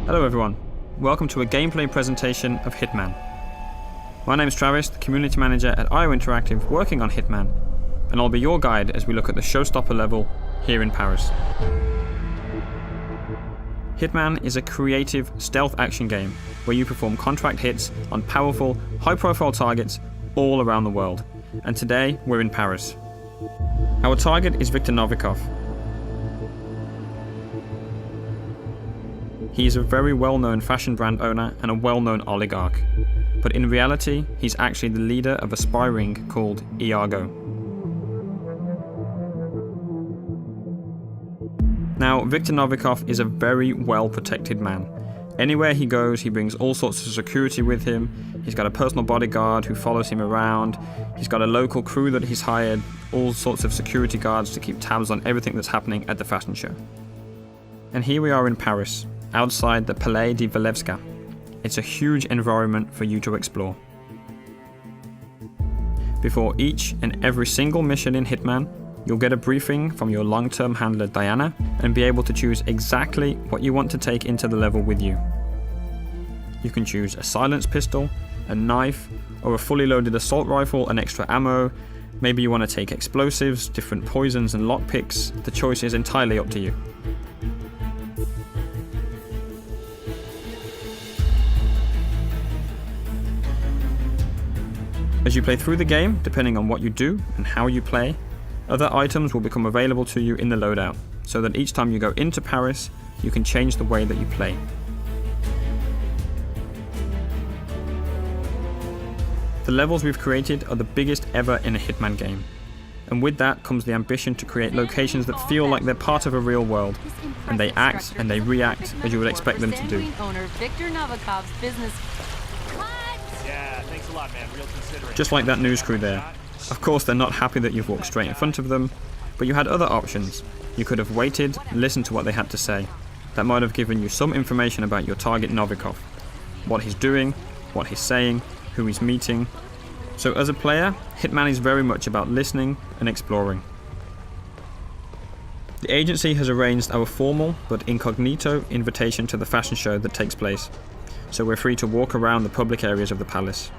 Hello everyone, welcome to a gameplay presentation of Hitman. My name is Travis, the Community Manager at IO Interactive working on Hitman, and I'll be your guide as we look at the showstopper level here in Paris. Hitman is a creative stealth action game where you perform contract hits on powerful, high-profile targets all around the world, and today we're in Paris. Our target is Viktor Novikov. He is a very well-known fashion brand owner and a well-known oligarch, but in reality, he's actually the leader of a spy ring called Iago. Now, Viktor Novikov is a very well-protected man. Anywhere he goes, he brings all sorts of security with him. He's got a personal bodyguard who follows him around. He's got a local crew that he's hired, all sorts of security guards to keep tabs on everything that's happening at the fashion show. And here we are in Paris, outside the Palais de Walewska. It's a huge environment for you to explore. Before each and every single mission in Hitman, you'll get a briefing from your long-term handler Diana and be able to choose exactly what you want to take into the level with you. You can choose a silenced pistol, a knife, or a fully loaded assault rifle and extra ammo. Maybe you want to take explosives, different poisons and lockpicks. The choice is entirely up to you. As you play through the game, depending on what you do and how you play, other items will become available to you in the loadout, so that each time you go into Paris, you can change the way that you play. The levels we've created are the biggest ever in a Hitman game, and with that comes the ambition to create locations that feel like they're part of a real world, and they act and they react as you would expect them to do. Just like that news crew there. Of course they're not happy that you've walked straight in front of them, but you had other options. You could have waited, listened to what they had to say. That might have given you some information about your target Novikov. What he's doing, what he's saying, who he's meeting. So as a player, Hitman is very much about listening and exploring. The agency has arranged our formal but incognito invitation to the fashion show that takes place, so we're free to walk around the public areas of the palace.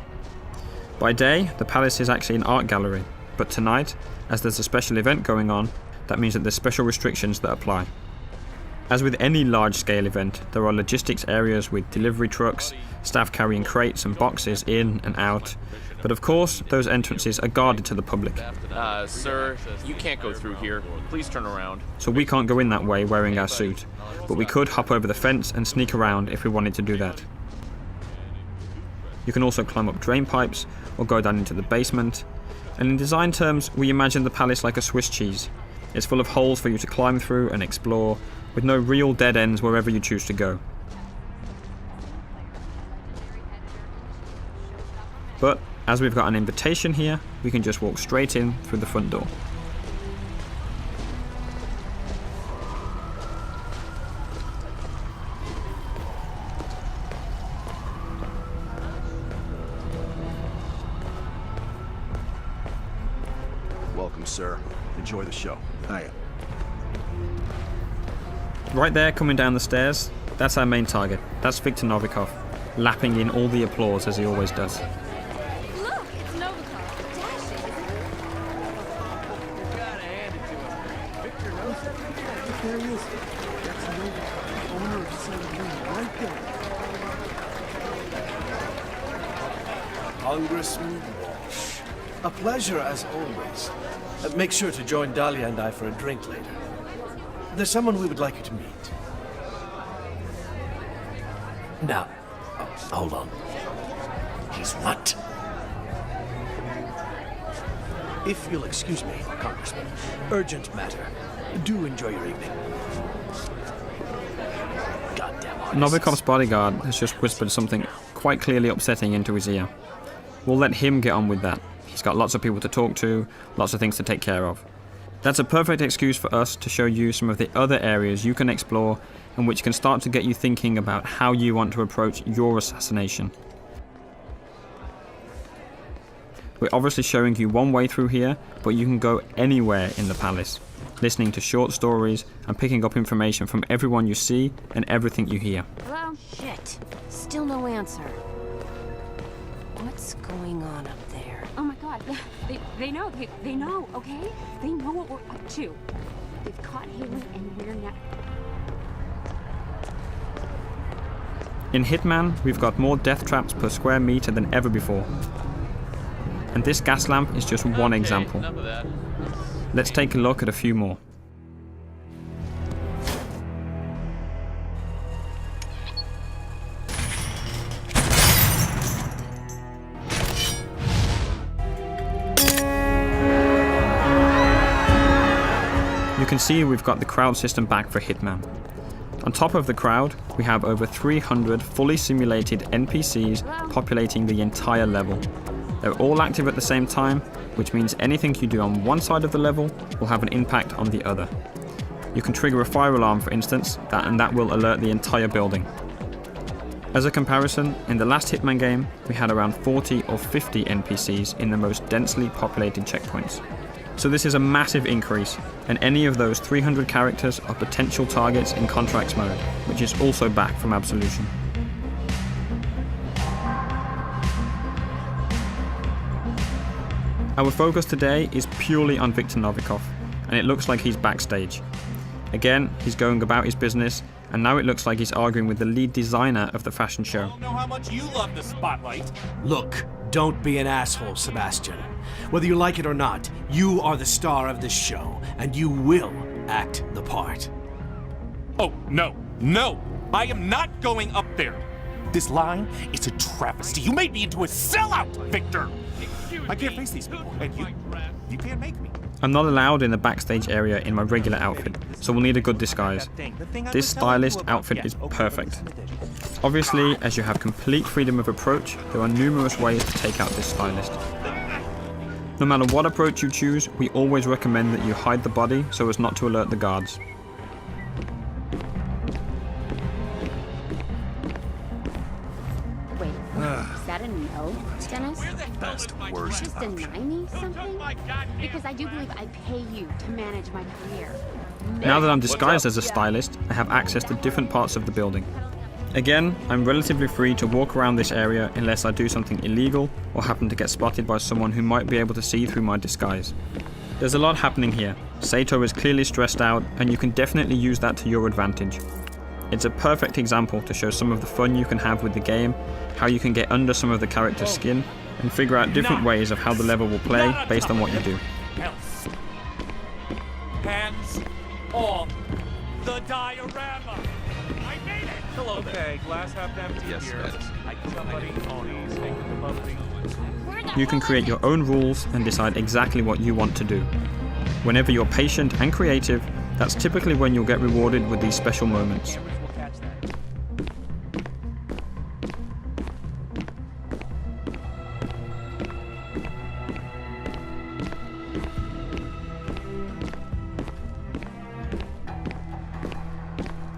By day, the palace is actually an art gallery, but tonight, as there's a special event going on, that means that there's special restrictions that apply. As with any large-scale event, there are logistics areas with delivery trucks, staff carrying crates and boxes in and out, but of course, those entrances are guarded to the public. Sir, you can't go through here. Please turn around. So we can't go in that way wearing our suit, but we could hop over the fence and sneak around if we wanted to do that. You can also climb up drain pipes or go down into the basement, and in design terms we imagine the palace like a Swiss cheese. It's full of holes for you to climb through and explore, with no real dead ends wherever you choose to go. But as we've got an invitation here, we can just walk straight in through the front door. Welcome, sir. Enjoy the show. Hiya. Right there, coming down the stairs, that's our main target. That's Viktor Novikov, lapping in all the applause as he always does. Look, it's Novikov. Dashing. You gotta hand it to him. Victor knows it. There he is. That's Novikov, owner of Seven right there. Congressman Walsh. A pleasure as always. Make sure to join Dahlia and I for a drink later. There's someone we would like you to meet. Now, hold on. He's what? If you'll excuse me, Congressman. Urgent matter. Do enjoy your evening. Goddamn artists. Novikov's bodyguard has just whispered something quite clearly upsetting into his ear. We'll let him get on with that. He's got lots of people to talk to, lots of things to take care of. That's a perfect excuse for us to show you some of the other areas you can explore and which can start to get you thinking about how you want to approach your assassination. We're obviously showing you one way through here, but you can go anywhere in the palace. listening to short stories, and picking up information from everyone you see and everything you hear. Hello? Shit. Still no answer. What's going on up there? Oh my god. They know. They know, okay? They know what we're up to. They've caught Haley and we're not... In Hitman, we've got more death traps per square meter than ever before. And this gas lamp is just one example. Enough of that. Let's take a look at a few more. You can see we've got the crowd system back for Hitman. On top of the crowd, we have over 300 fully simulated NPCs populating the entire level. They're all active at the same time, which means anything you do on one side of the level will have an impact on the other. You can trigger a fire alarm, for instance, and that will alert the entire building. As a comparison, in the last Hitman game, we had around 40 or 50 NPCs in the most densely populated checkpoints. So this is a massive increase, and any of those 300 characters are potential targets in Contracts mode, which is also back from Absolution. Our focus today is purely on Viktor Novikov, and it looks like he's backstage. Again, he's going about his business, and now it looks like he's arguing with the lead designer of the fashion show. I don't know how much you love the spotlight. Look, don't be an asshole, Sebastian. Whether you like it or not, you are the star of this show, and you will act the part. Oh, no, no! I am not going up there! This line is a travesty. You made me into a sellout, Victor! I can't face these people, and you can't make me. I'm not allowed in the backstage area in my regular outfit, so we'll need a good disguise. This stylist outfit is perfect. Obviously, as you have complete freedom of approach, there are numerous ways to take out this stylist. No matter what approach you choose, we always recommend that you hide the body so as not to alert the guards. Wait, is that a no, Dennis? Best, worst Just deny me something? Because I do believe I pay you to manage my career. Now that I'm disguised as a stylist, I have access to different parts of the building. Again, I'm relatively free to walk around this area unless I do something illegal or happen to get spotted by someone who might be able to see through my disguise. There's a lot happening here. Sato is clearly stressed out, and you can definitely use that to your advantage. It's a perfect example to show some of the fun you can have with the game, how you can get under some of the character's skin, and figure out different ways of how the level will play based on what you do. Hands off the diorama! I made it! Hello there. Glass half empty Yes, here. Dennis. Somebody on these, take the bubbly. You can create your own rules and decide exactly what you want to do. Whenever you're patient and creative, that's typically when you'll get rewarded with these special moments.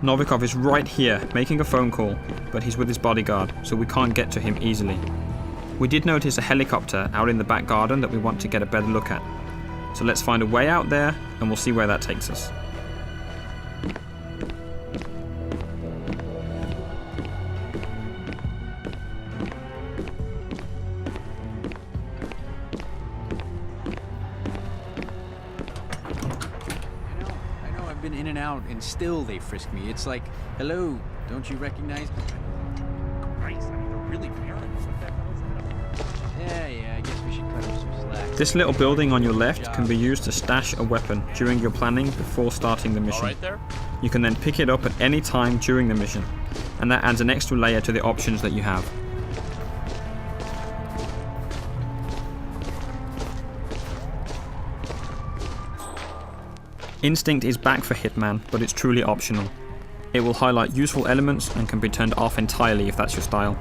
Novikov is right here, making a phone call, but he's with his bodyguard, so we can't get to him easily. We did notice a helicopter out in the back garden that we want to get a better look at. So let's find a way out there, and we'll see where that takes us. I know, I've been in and out, and still they frisk me. It's like, hello, don't you recognize me? Christ, I mean, they're really paranoid. What the hell is that? Yeah, I guess we should cut him some slack. This little building on your left can be used to stash a weapon during your planning before starting the mission. All right there? You can then pick it up at any time during the mission, and that adds an extra layer to the options that you have. Instinct is back for Hitman, but it's truly optional. It will highlight useful elements and can be turned off entirely if that's your style.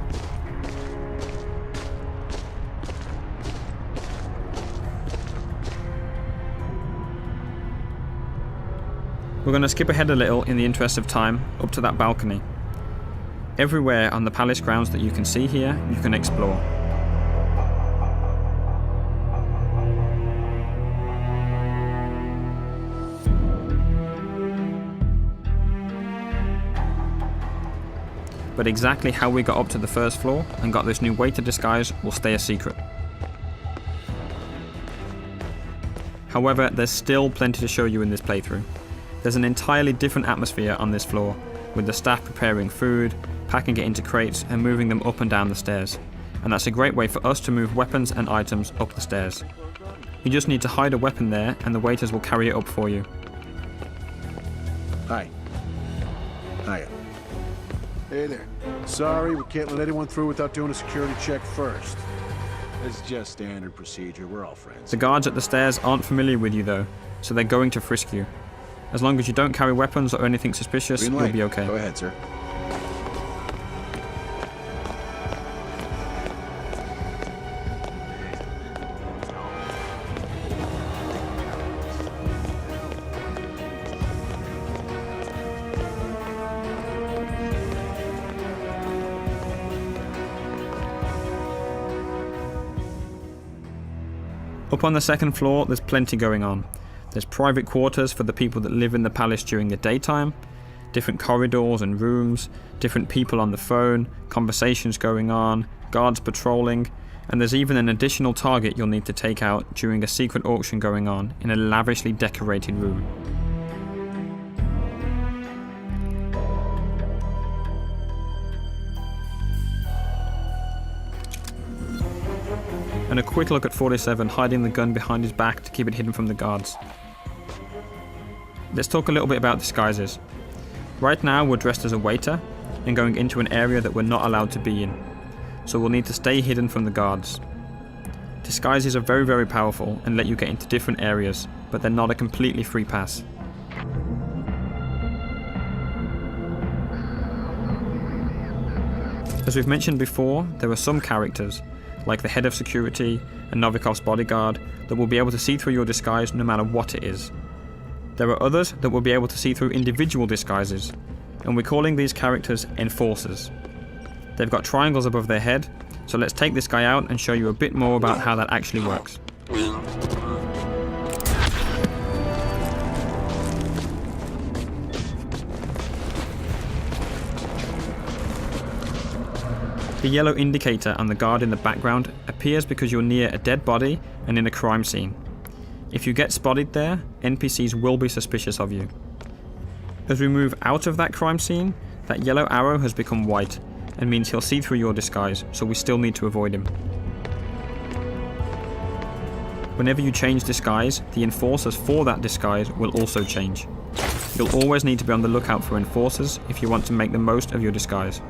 We're going to skip ahead a little in the interest of time, up to that balcony. Everywhere on the palace grounds that you can see here, you can explore. but exactly how we got up to the first floor and got this new waiter disguise will stay a secret. However, there's still plenty to show you in this playthrough. There's an entirely different atmosphere on this floor, with the staff preparing food, packing it into crates and moving them up and down the stairs. And that's a great way for us to move weapons and items up the stairs. You just need to hide a weapon there and the waiters will carry it up for you. Hi. Hiya. Hey there. Sorry, we can't let anyone through without doing a security check first. It's just standard procedure. We're all friends. The guards at the stairs aren't familiar with you though, so they're going to frisk you. As long as you don't carry weapons or anything suspicious, you'll be okay. Go ahead, sir. Up on the second floor, there's plenty going on. There's private quarters for the people that live in the palace during the daytime, different corridors and rooms, different people on the phone, conversations going on, guards patrolling, and there's even an additional target you'll need to take out during a secret auction going on in a lavishly decorated room. And a quick look at 47 hiding the gun behind his back to keep it hidden from the guards. Let's talk a little bit about disguises. Right now we're dressed as a waiter and going into an area that we're not allowed to be in, so we'll need to stay hidden from the guards. Disguises are very, very powerful and let you get into different areas, but they're not a completely free pass. As we've mentioned before, there are some characters, like the head of security and Novikov's bodyguard, that will be able to see through your disguise no matter what it is. There are others that will be able to see through individual disguises, and we're calling these characters enforcers. They've got triangles above their head, so let's take this guy out and show you a bit more about how that actually works. The yellow indicator on the guard in the background appears because you're near a dead body and in a crime scene. If you get spotted there, NPCs will be suspicious of you. As we move out of that crime scene, that yellow arrow has become white and means he'll see through your disguise, so we still need to avoid him. Whenever you change disguise, the enforcers for that disguise will also change. You'll always need to be on the lookout for enforcers if you want to make the most of your disguise.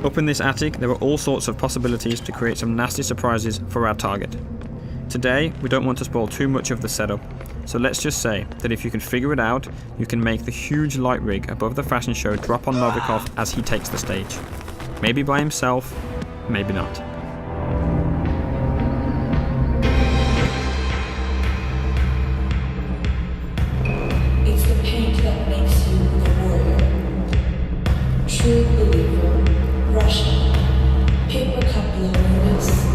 Up in this attic, there are all sorts of possibilities to create some nasty surprises for our target. Today, we don't want to spoil too much of the setup, so let's just say that if you can figure it out, you can make the huge light rig above the fashion show drop on Novikov as he takes the stage. Maybe by himself, maybe not. It's the paint that makes you the warrior. True believer. Russia. Paper cup loneliness.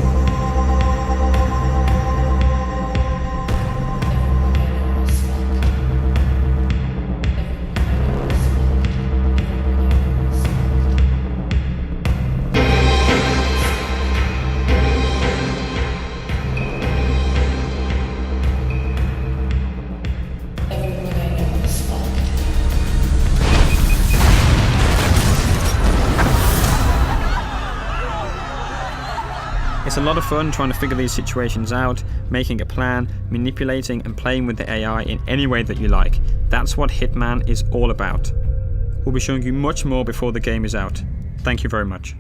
It's a lot of fun trying to figure these situations out, making a plan, manipulating and playing with the AI in any way that you like. That's what Hitman is all about. We'll be showing you much more before the game is out. Thank you very much.